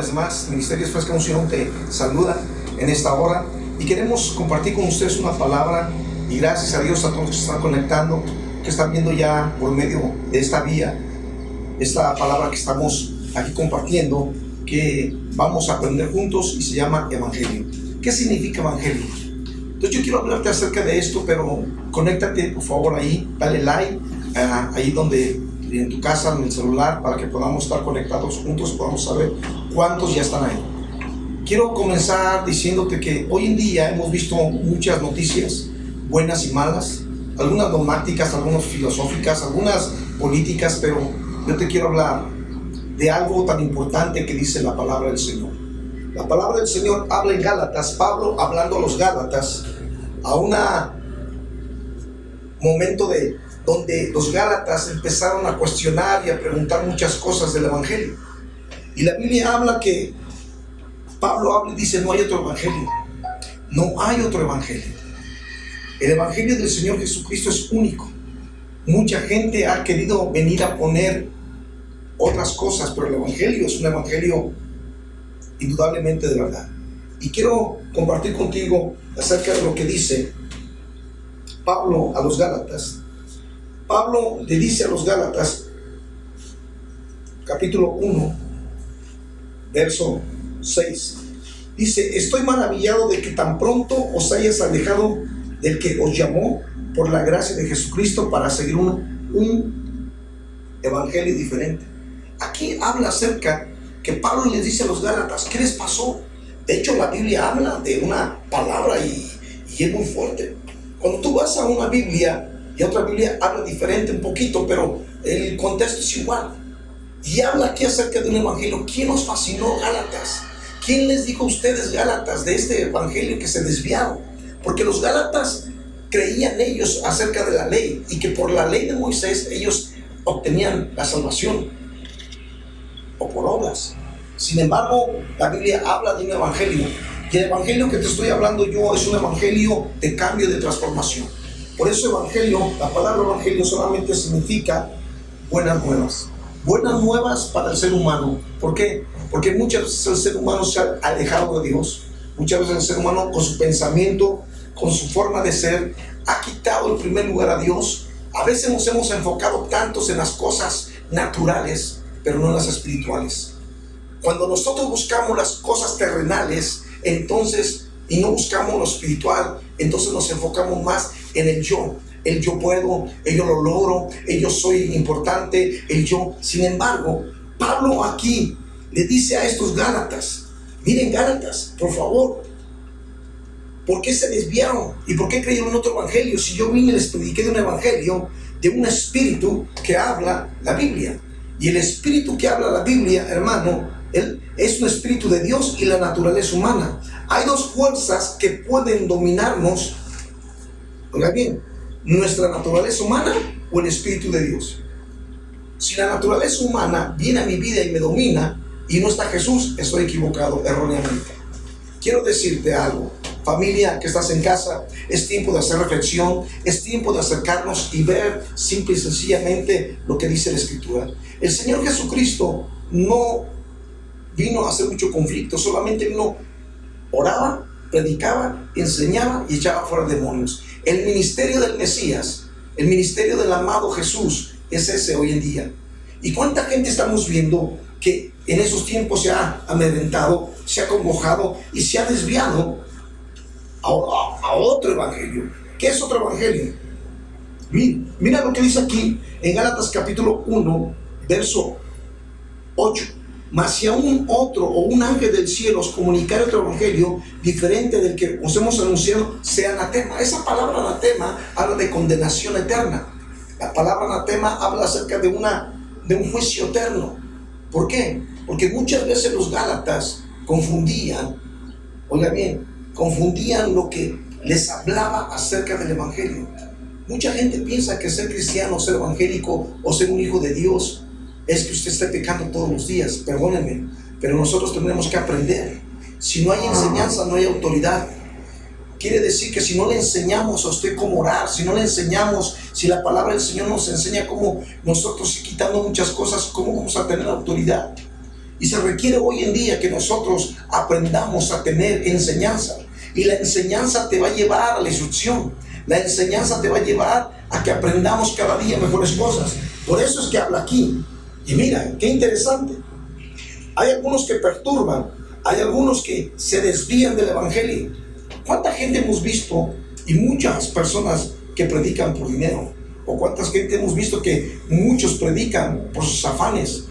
vez más. Ministerio Fresca Unción te saluda en esta hora y queremos compartir con ustedes una palabra, y gracias a Dios a todos los que se están conectando, que están viendo ya por medio de esta vía, esta palabra que estamos aquí compartiendo, que vamos a aprender juntos, y se llama Evangelio. ¿Qué significa Evangelio? Entonces yo quiero hablarte acerca de esto, pero conéctate por favor ahí, dale like, ahí donde, en tu casa, en el celular, para que podamos estar conectados juntos, podamos saber cuántos ya están ahí. Quiero comenzar diciéndote que hoy en día hemos visto muchas noticias, buenas y malas, algunas dogmáticas, algunas filosóficas, algunas políticas, pero yo te quiero hablar de algo tan importante que dice la palabra del Señor. La palabra del Señor habla en Gálatas, Pablo hablando a los Gálatas, a un momento donde los Gálatas empezaron a cuestionar y a preguntar muchas cosas del Evangelio. Y la Biblia habla que Pablo habla y dice: no hay otro Evangelio, no hay otro Evangelio. El Evangelio del Señor Jesucristo es único. Mucha gente ha querido venir a poner otras cosas, pero el Evangelio es un Evangelio indudablemente de verdad. Y quiero compartir contigo acerca de lo que dice Pablo a los Gálatas. Pablo le dice a los Gálatas, capítulo 1, verso 6, dice: estoy maravillado de que tan pronto os hayas alejado del que os llamó por la gracia de Jesucristo para seguir un evangelio diferente. Aquí habla acerca que Pablo les dice a los Gálatas: ¿qué les pasó? De hecho, la Biblia habla de una palabra y es muy fuerte. Cuando tú vas a una Biblia y a otra Biblia habla diferente un poquito, pero el contexto es igual. Y habla aquí acerca de un evangelio. ¿Quién os fascinó, Gálatas? ¿Quién les dijo a ustedes, Gálatas, de este evangelio que se desviaron? Porque los Gálatas creían ellos acerca de la ley, y que por la ley de Moisés ellos obtenían la salvación, o por obras. Sin embargo, la Biblia habla de un evangelio, y el evangelio que te estoy hablando yo es un evangelio de cambio, de transformación. Por eso evangelio, la palabra evangelio solamente significa buenas nuevas. Buenas nuevas para el ser humano. ¿Por qué? Porque muchas veces el ser humano se ha alejado de Dios. Muchas veces el ser humano, con su pensamiento, con su forma de ser, ha quitado el primer lugar a Dios. A veces nos hemos enfocado tantos en las cosas naturales, pero no en las espirituales. Cuando nosotros buscamos las cosas terrenales, entonces, y no buscamos lo espiritual, entonces nos enfocamos más en el yo. El yo puedo, el yo lo logro, el yo soy importante, el yo. Sin embargo, Pablo aquí le dice a estos Gálatas: miren, Gálatas, por favor, ¿por qué se desviaron? ¿Y por qué creyeron en otro evangelio? Si yo vine y les prediqué de un evangelio, de un espíritu que habla la Biblia. Y el espíritu que habla la Biblia, hermano, él es un espíritu de Dios y la naturaleza humana. Hay dos fuerzas que pueden dominarnos. Oiga bien, nuestra naturaleza humana o el espíritu de Dios. Si la naturaleza humana viene a mi vida y me domina y no está Jesús, estoy equivocado erróneamente. Quiero decirte algo, familia que estás en casa, es tiempo de hacer reflexión, es tiempo de acercarnos y ver simple y sencillamente lo que dice la Escritura. El Señor Jesucristo no vino a hacer mucho conflicto, solamente vino, oraba, predicaba, enseñaba y echaba fuera demonios. El ministerio del Mesías, el ministerio del amado Jesús, es ese hoy en día. ¿Y cuánta gente estamos viendo que en esos tiempos se ha amedrentado, se ha acongojado y se ha desviado a otro evangelio? ¿Qué es otro evangelio? Mira lo que dice aquí en Gálatas capítulo 1, verso 8. Mas si a un otro o un ángel del cielo os comunicare otro evangelio diferente del que os hemos anunciado, sea anatema. Esa palabra anatema habla de condenación eterna. La palabra anatema habla acerca de un juicio eterno. ¿Por qué? Porque muchas veces los Gálatas confundían, oiga bien, confundían lo que les hablaba acerca del evangelio. Mucha gente piensa que ser cristiano, ser evangélico o ser un hijo de Dios es que usted esté pecando todos los días. Perdónenme, pero nosotros tenemos que aprender. Si no hay enseñanza, no hay autoridad. Quiere decir que si no le enseñamos a usted cómo orar, si no le enseñamos, si la palabra del Señor nos enseña cómo nosotros, quitando muchas cosas, cómo vamos a tener autoridad. Y se requiere hoy en día que nosotros aprendamos a tener enseñanza. Y la enseñanza te va a llevar a la instrucción. La enseñanza te va a llevar a que aprendamos cada día mejores cosas. Por eso es que habla aquí. Y mira, qué interesante. Hay algunos que perturban, hay algunos que se desvían del evangelio. ¿Cuánta gente hemos visto y muchas personas que predican por dinero? ¿O cuánta gente hemos visto que muchos predican por sus afanes?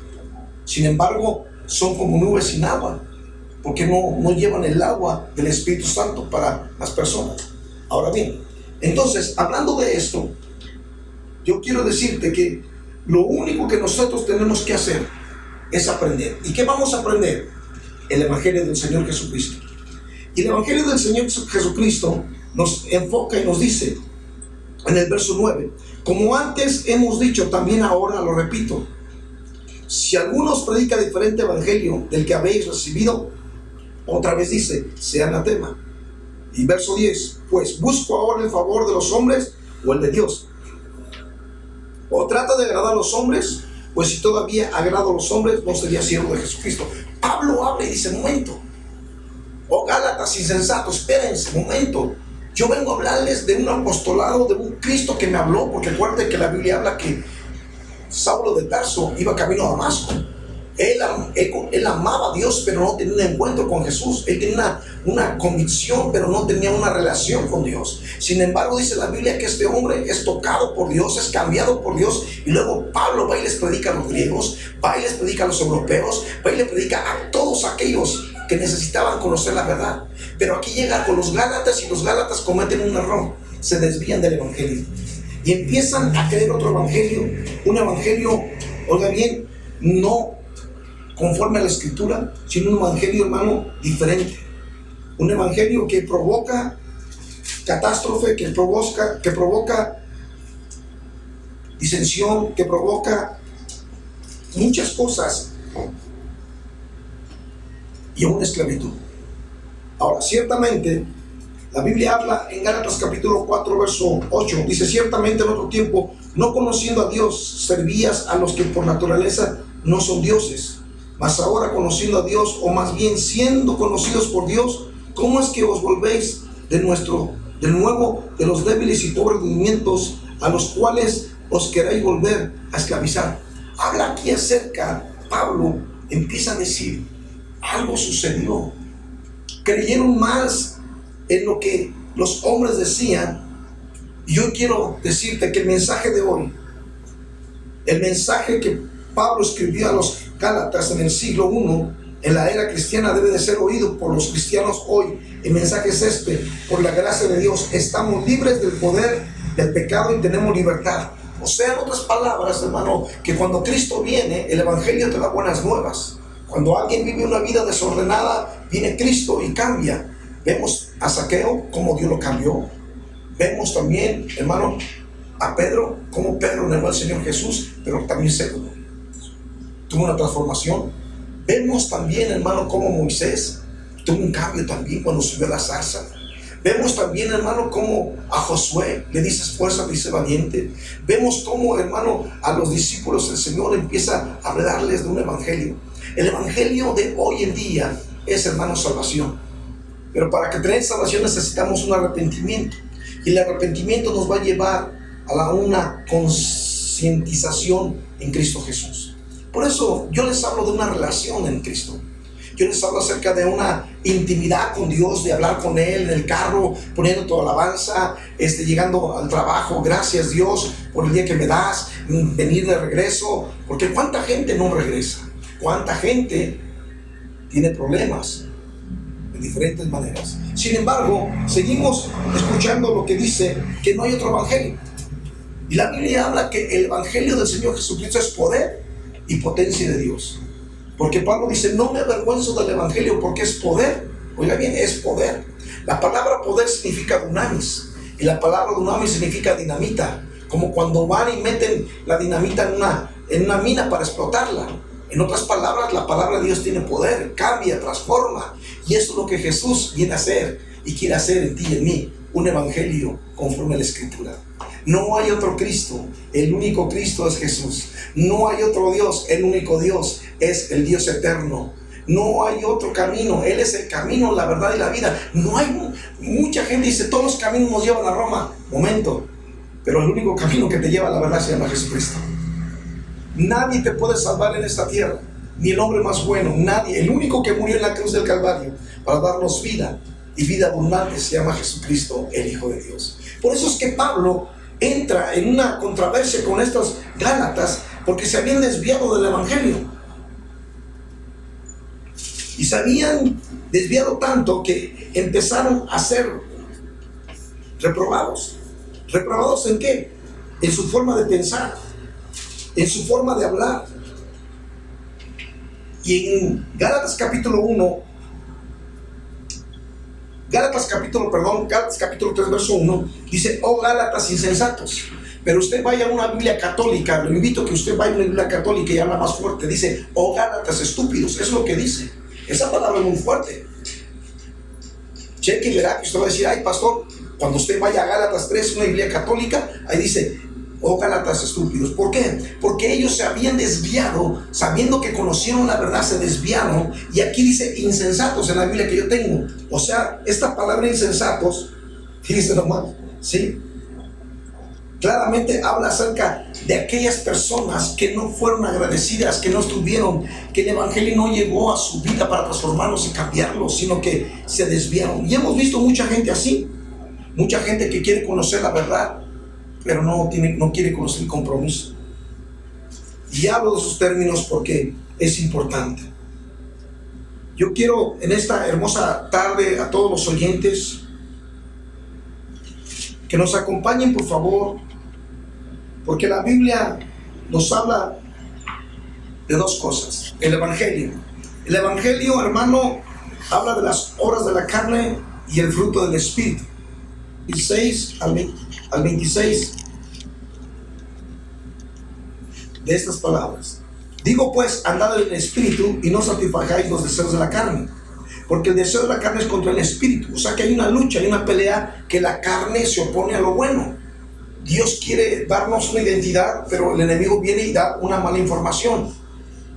Sin embargo, son como nubes sin agua, porque no llevan el agua del Espíritu Santo para las personas. Ahora bien, entonces, hablando de esto, yo quiero decirte que lo único que nosotros tenemos que hacer es aprender. ¿Y qué vamos a aprender? El Evangelio del Señor Jesucristo. Y el Evangelio del Señor Jesucristo nos enfoca y nos dice en el verso 9, como antes hemos dicho, también ahora lo repito, si alguno os predica diferente evangelio del que habéis recibido, otra vez dice, sea anatema. Y verso 10, pues busco ahora el favor de los hombres o el de Dios. O trata de agradar a los hombres, pues si todavía agrado a los hombres, no sería siervo de Jesucristo. Pablo habla y dice, momento, oh Gálatas insensatos, espérense, momento. Yo vengo a hablarles de un apostolado, de un Cristo que me habló, porque acuérdense que la Biblia habla que Saulo de Tarso iba camino a Damasco. Él amaba a Dios, pero no tenía un encuentro con Jesús. Él tenía una convicción, pero no tenía una relación con Dios. Sin embargo, dice la Biblia que este hombre es tocado por Dios, es cambiado por Dios. Y luego Pablo va y les predica a los griegos, va y les predica a los europeos, va y les predica a todos aquellos que necesitaban conocer la verdad. Pero aquí llega con los Gálatas y los Gálatas cometen un error, se desvían del evangelio y empiezan a creer otro evangelio, un evangelio, oiga bien, no conforme a la escritura, sino un evangelio, hermano, diferente, un evangelio que provoca catástrofe, que provoca disensión, que provoca muchas cosas y una esclavitud. Ahora, ciertamente, la Biblia habla en Gálatas capítulo 4, verso 8, dice, ciertamente en otro tiempo, no conociendo a Dios, servías a los que por naturaleza no son dioses, mas ahora conociendo a Dios, o más bien siendo conocidos por Dios, ¿cómo es que os volvéis de nuevo de los débiles y pobres movimientos a los cuales os queréis volver a esclavizar? Habla aquí acerca, Pablo empieza a decir, algo sucedió. Creyeron más en lo que los hombres decían. Y yo quiero decirte que el mensaje de hoy, el mensaje que Pablo escribió a los Gálatas en el siglo I, en la era cristiana, debe de ser oído por los cristianos hoy. El mensaje es este: por la gracia de Dios estamos libres del poder del pecado y tenemos libertad. O sea, en otras palabras, hermano, que cuando Cristo viene, el evangelio te da buenas nuevas. Cuando alguien vive una vida desordenada, viene Cristo y cambia. Vemos a Zaqueo, cómo Dios lo cambió. Vemos también, hermano, a Pedro, cómo Pedro negó al Señor Jesús, pero también tuvo una transformación. Vemos también, hermano, cómo Moisés tuvo un cambio también cuando subió a la zarza. Vemos también, hermano, cómo a Josué le dice esfuerza, le dice valiente. Vemos cómo, hermano, a los discípulos del Señor empieza a hablarles de un evangelio. El evangelio de hoy en día es, hermano, salvación. Pero para que tener salvación necesitamos un arrepentimiento. Y el arrepentimiento nos va a llevar a una concientización en Cristo Jesús. Por eso yo les hablo de una relación en Cristo. Yo les hablo acerca de una intimidad con Dios, de hablar con Él en el carro, poniendo tu alabanza, llegando al trabajo. Gracias, Dios, por el día que me das, venir de regreso. Porque cuánta gente no regresa, cuánta gente tiene problemas de diferentes maneras. Sin embargo, seguimos escuchando lo que dice que no hay otro evangelio. Y la Biblia habla que el evangelio del Señor Jesucristo es poder y potencia de Dios. Porque Pablo dice, no me avergüenzo del evangelio porque es poder. Oiga bien, es poder. La palabra poder significa dunamis. Y la palabra dunamis significa dinamita. Como cuando van y meten la dinamita en una mina para explotarla. En otras palabras, la palabra de Dios tiene poder, cambia, transforma. Y eso es lo que Jesús viene a hacer y quiere hacer en ti y en mí. Un evangelio conforme a la Escritura. No hay otro Cristo, el único Cristo es Jesús. No hay otro Dios, el único Dios es el Dios eterno. No hay otro camino, Él es el camino, la verdad y la vida. No hay, mucha gente dice, todos los caminos nos llevan a Roma. Momento, pero el único camino que te lleva a la verdad se llama Jesucristo. Nadie te puede salvar en esta tierra, ni el hombre más bueno, nadie. El único que murió en la cruz del Calvario para darnos vida y vida abundante se llama Jesucristo, el Hijo de Dios. Por eso es que Pablo entra en una controversia con estos Gálatas, porque se habían desviado del Evangelio. Y se habían desviado tanto que empezaron a ser reprobados. ¿Reprobados en qué? En su forma de pensar, en su forma de hablar. Y en Gálatas capítulo 3, verso 1, dice: oh Gálatas insensatos. Pero usted vaya a una Biblia católica, lo invito a que usted vaya a una Biblia católica y habla más fuerte, dice: oh Gálatas estúpidos. Eso es lo que dice. Esa palabra es muy fuerte. Cheque y verá que usted va a decir: ay pastor, cuando usted vaya a Gálatas 3, una Biblia católica, ahí dice: oh Gálatas estúpidos. ¿Por qué? Porque ellos se habían desviado, sabiendo que conocieron la verdad, se desviaron. Y aquí dice insensatos en la Biblia que yo tengo. O sea, esta palabra insensatos, fíjense nomás, ¿sí? Claramente habla acerca de aquellas personas que no fueron agradecidas, que no estuvieron, que el Evangelio no llegó a su vida para transformarlos y cambiarlos, sino que se desviaron. Y hemos visto mucha gente así, mucha gente que quiere conocer la verdad, pero no quiere conocer el compromiso. Y hablo de esos términos porque es importante. Yo quiero en esta hermosa tarde a todos los oyentes que nos acompañen, por favor, porque la Biblia nos habla de dos cosas. El Evangelio, hermano, habla de las obras de la carne y el fruto del Espíritu. 16 al 26 de estas palabras: digo pues, andad en el Espíritu y no satisfagáis los deseos de la carne, porque el deseo de la carne es contra el Espíritu. O sea que hay una lucha, hay una pelea, que la carne se opone a lo bueno. Dios quiere darnos una identidad, pero el enemigo viene y da una mala información.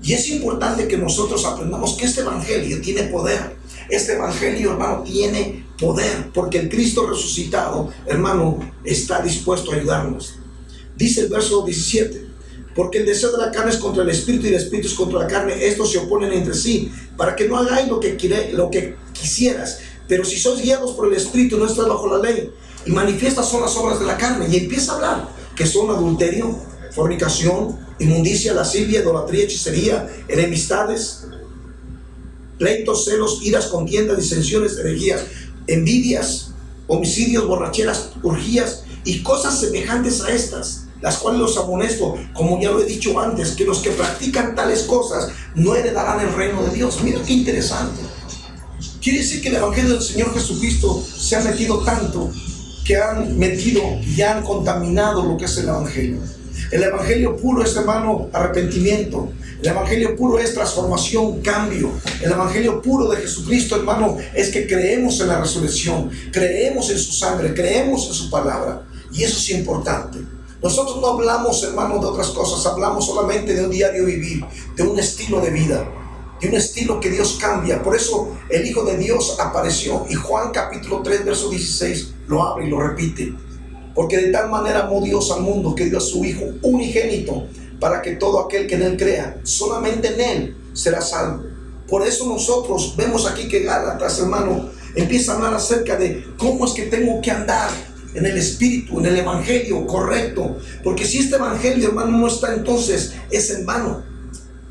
Y es importante que nosotros aprendamos que este Evangelio tiene poder. Este Evangelio, hermano, tiene poder, porque el Cristo resucitado, hermano, está dispuesto a ayudarnos. Dice el verso 17: porque el deseo de la carne es contra el Espíritu y el Espíritu es contra la carne. Estos se oponen entre sí, para que no hagáis lo que quisieras. Pero si sois guiados por el Espíritu, no estáis bajo la ley. Y manifiestas son las obras de la carne. Y empieza a hablar que son adulterio, fornicación, inmundicia, lascivia, idolatría, hechicería, enemistades, pleitos, celos, iras, contiendas, disensiones, herejías, envidias, homicidios, borracheras, orgías y cosas semejantes a estas, las cuales los amonesto, como ya lo he dicho antes, que los que practican tales cosas no heredarán el reino de Dios. Mira qué interesante. Quiere decir que el Evangelio del Señor Jesucristo se ha metido tanto que han metido y han contaminado lo que es el Evangelio. El Evangelio puro es, hermano, arrepentimiento. El Evangelio puro es transformación, cambio. El Evangelio puro de Jesucristo, hermano, es que creemos en la resurrección, creemos en su sangre, creemos en su palabra. Y eso es importante. Nosotros no hablamos, hermano, de otras cosas, hablamos solamente de un diario vivir, de un estilo de vida, de un estilo que Dios cambia. Por eso el Hijo de Dios apareció, y Juan capítulo 3 verso 16 lo abre y lo repite: porque de tal manera amó Dios al mundo que dio a su Hijo unigénito, para que todo aquel que en él crea, solamente en él será salvo. Por eso nosotros vemos aquí que Gálatas, hermano, empieza a hablar acerca de cómo es que tengo que andar en el Espíritu, en el Evangelio correcto. Porque si este Evangelio, hermano, no está, entonces es en vano.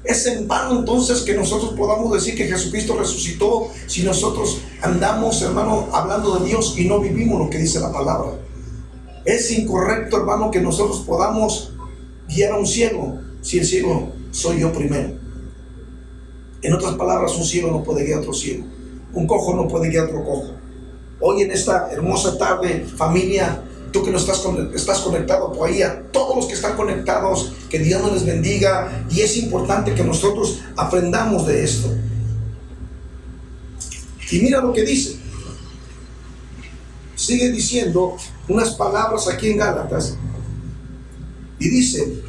Es en vano entonces que nosotros podamos decir que Jesucristo resucitó, si nosotros andamos, hermano, hablando de Dios y no vivimos lo que dice la palabra. Es incorrecto, hermano, que nosotros podamos guiar a un ciego si el ciego soy yo primero. En otras palabras, un ciego no puede guiar a otro ciego, un cojo no puede guiar a otro cojo. Hoy en esta hermosa tarde, familia, tú que no estás conectado por ahí, a todos los que están conectados, que Dios nos les bendiga. Y es importante que nosotros aprendamos de esto. Y mira lo que dice. Sigue diciendo unas palabras aquí en Gálatas y dice,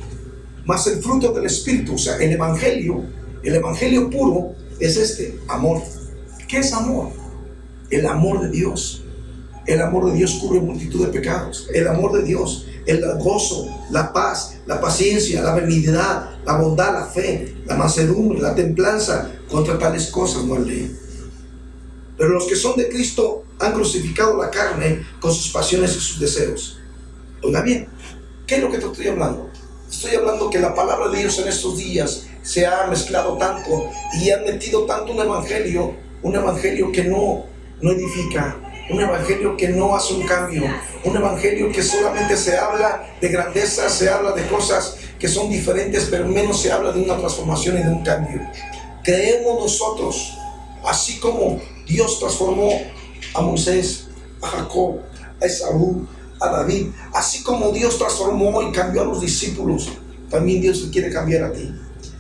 mas el fruto del Espíritu, o sea, el evangelio puro es este, amor. ¿Qué es amor? El amor de Dios. El amor de Dios cubre multitud de pecados. El amor de Dios, el gozo, la paz, la paciencia, la benignidad, la bondad, la fe, la mansedumbre, la templanza. Contra tales cosas no hay ley. Pero los que son de Cristo han crucificado la carne con sus pasiones y sus deseos. Oiga bien, ¿qué es lo que te estoy hablando? Estoy hablando que la palabra de Dios en estos días se ha mezclado tanto y han metido tanto un evangelio que no edifica, un evangelio que no hace un cambio, un evangelio que solamente se habla de grandeza, se habla de cosas que son diferentes, pero menos se habla de una transformación y de un cambio. Creemos nosotros, así como Dios transformó a Moisés, a Jacob, a Esaú, a David, así como Dios transformó y cambió a los discípulos, también Dios te quiere cambiar a ti.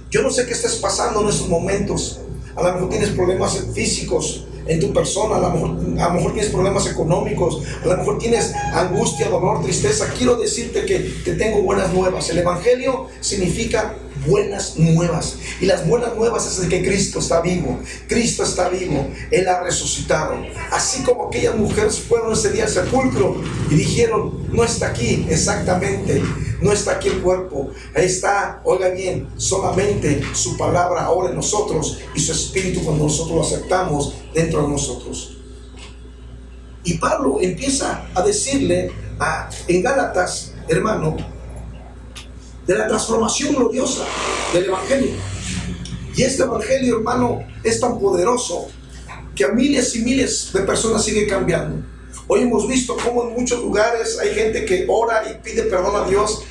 Yo no sé qué estés pasando en estos momentos. A lo mejor tienes problemas físicos en tu persona, a lo mejor tienes problemas económicos, a lo mejor tienes angustia, dolor, tristeza. Quiero decirte que te tengo buenas nuevas. El evangelio significa buenas nuevas, y las buenas nuevas es de que Cristo está vivo. Cristo está vivo, Él ha resucitado. Así como aquellas mujeres fueron ese día al sepulcro y dijeron, no está aquí, exactamente, no está aquí el cuerpo, está, oiga bien, solamente su palabra ahora en nosotros y su espíritu cuando nosotros lo aceptamos dentro de nosotros. Y Pablo empieza a decirle en Gálatas, hermano, de la transformación gloriosa del evangelio. Y este evangelio, hermano, es tan poderoso que a miles y miles de personas sigue cambiando. Hoy hemos visto cómo en muchos lugares hay gente que ora y pide perdón a Dios.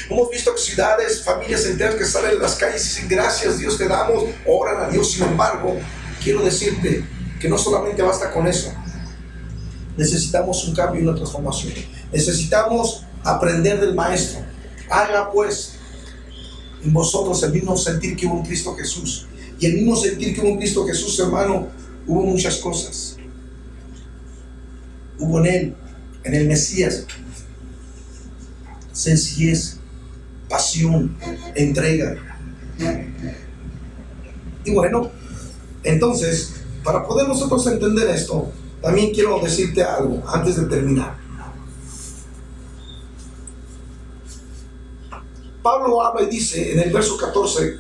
Hemos visto ciudades, familias enteras que salen en las calles y dicen, gracias Dios te damos, oran a Dios. Sin embargo, quiero decirte que no solamente basta con eso. Necesitamos un cambio y una transformación. Necesitamos aprender del Maestro. Haga pues en vosotros el mismo sentir que hubo en Cristo Jesús. Y el mismo sentir que hubo en Cristo Jesús, hermano, hubo muchas cosas. Hubo en Él, en el Mesías, sencillez, pasión, entrega. Y bueno, entonces, para poder nosotros entender esto, también quiero decirte algo antes de terminar. Pablo habla y dice en el verso 14,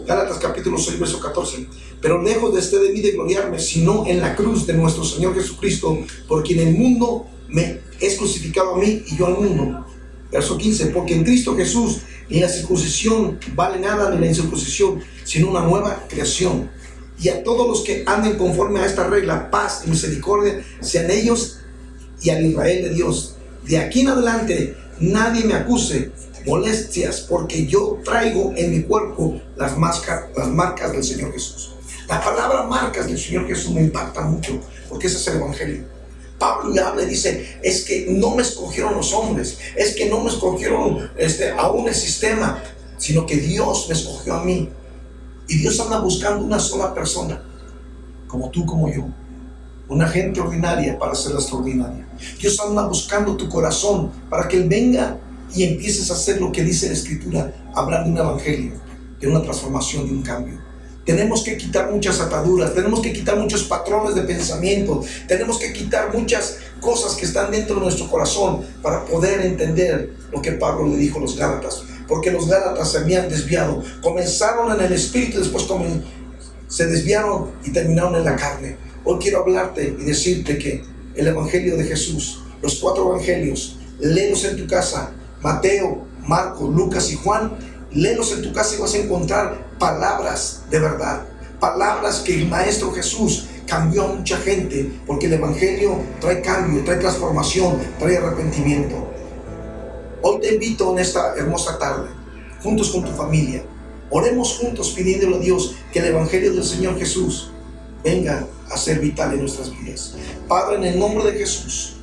Gálatas capítulo 6, verso 14, pero lejos de esté de mí de gloriarme, sino en la cruz de nuestro Señor Jesucristo, por quien el mundo me es crucificado a mí y yo al mundo. Verso 15, porque en Cristo Jesús ni la circuncisión vale nada, ni la incircuncisión, sino una nueva creación. Y a todos los que anden conforme a esta regla, paz y misericordia sean ellos y al Israel de Dios. De aquí en adelante nadie me acuse molestias, porque yo traigo en mi cuerpo las marcas del Señor Jesús. La palabra marcas del Señor Jesús me impacta mucho, porque ese es el evangelio. Pablo le habla y dice, es que no me escogieron los hombres, es que no me escogieron aún el sistema, sino que Dios me escogió a mí. Y Dios anda buscando una sola persona, como tú, como yo, una gente ordinaria para ser extraordinaria. Dios anda buscando tu corazón para que Él venga y empieces a hacer lo que dice la Escritura, hablar de un evangelio, de una transformación, de un cambio. Tenemos que quitar muchas ataduras, tenemos que quitar muchos patrones de pensamiento, tenemos que quitar muchas cosas que están dentro de nuestro corazón para poder entender lo que Pablo le dijo a los Gálatas, porque los Gálatas se habían desviado, comenzaron en el espíritu, después se desviaron y terminaron en la carne. Hoy quiero hablarte y decirte que el evangelio de Jesús, los 4 evangelios, léelos en tu casa, Mateo, Marcos, Lucas y Juan, léelos en tu casa y vas a encontrar palabras de verdad, palabras que el Maestro Jesús cambió a mucha gente, porque el evangelio trae cambio, trae transformación, trae arrepentimiento. Hoy te invito en esta hermosa tarde, juntos con tu familia, oremos juntos pidiéndole a Dios que el evangelio del Señor Jesús venga a ser vital en nuestras vidas. Padre, en el nombre de Jesús,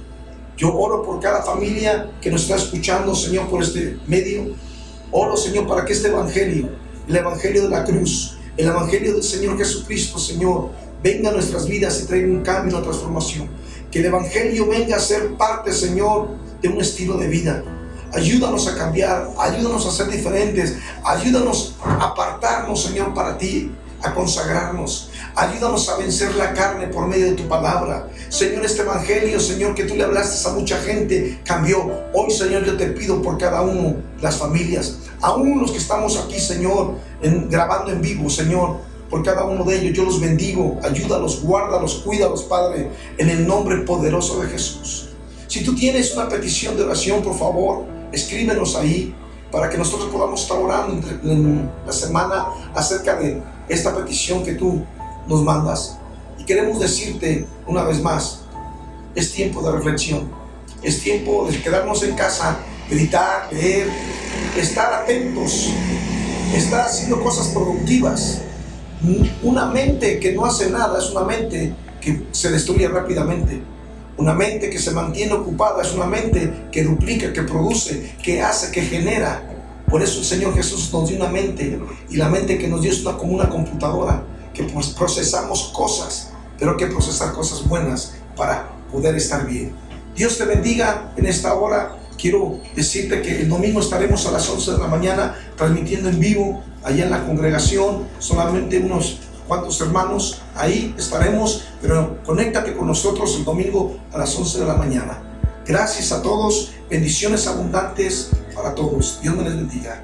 yo oro por cada familia que nos está escuchando, Señor, por este medio. Oro, Señor, para que este evangelio, el evangelio de la cruz, el evangelio del Señor Jesucristo, Señor, venga a nuestras vidas y traiga un cambio, una transformación. Que el Evangelio venga a ser parte, Señor, de un estilo de vida. Ayúdanos a cambiar, ayúdanos a ser diferentes, ayúdanos a apartarnos, Señor, para ti, a consagrarnos. Ayúdanos a vencer la carne por medio de tu palabra. Señor, este Evangelio, Señor, que tú le hablaste a mucha gente, cambió. Hoy, Señor, yo te pido por cada uno, las familias, aún los que estamos aquí, Señor, grabando en vivo, Señor, por cada uno de ellos, yo los bendigo. Ayúdalos, guárdalos, cuídalos, Padre, en el nombre poderoso de Jesús. Si tú tienes una petición de oración, por favor, escríbenos ahí, para que nosotros podamos estar orando en la semana acerca de esta petición que tú nos mandas. Y queremos decirte una vez más, es tiempo de reflexión, es tiempo de quedarnos en casa, meditar, leer, estar atentos, estar haciendo cosas productivas. Una mente que no hace nada es una mente que se destruye rápidamente. Una mente que se mantiene ocupada es una mente que duplica, que produce, que hace, que genera. Por eso el Señor Jesús nos dio una mente, y la mente que nos dio es como una computadora, que pues procesamos cosas, pero hay que procesar cosas buenas para poder estar bien. Dios te bendiga en esta hora. Quiero decirte que el domingo estaremos a las 11 de la mañana transmitiendo en vivo allá en la congregación, solamente unos cuantos hermanos, ahí estaremos, pero conéctate con nosotros el domingo a las 11 de la mañana. Gracias a todos, bendiciones abundantes para todos. Dios me les bendiga.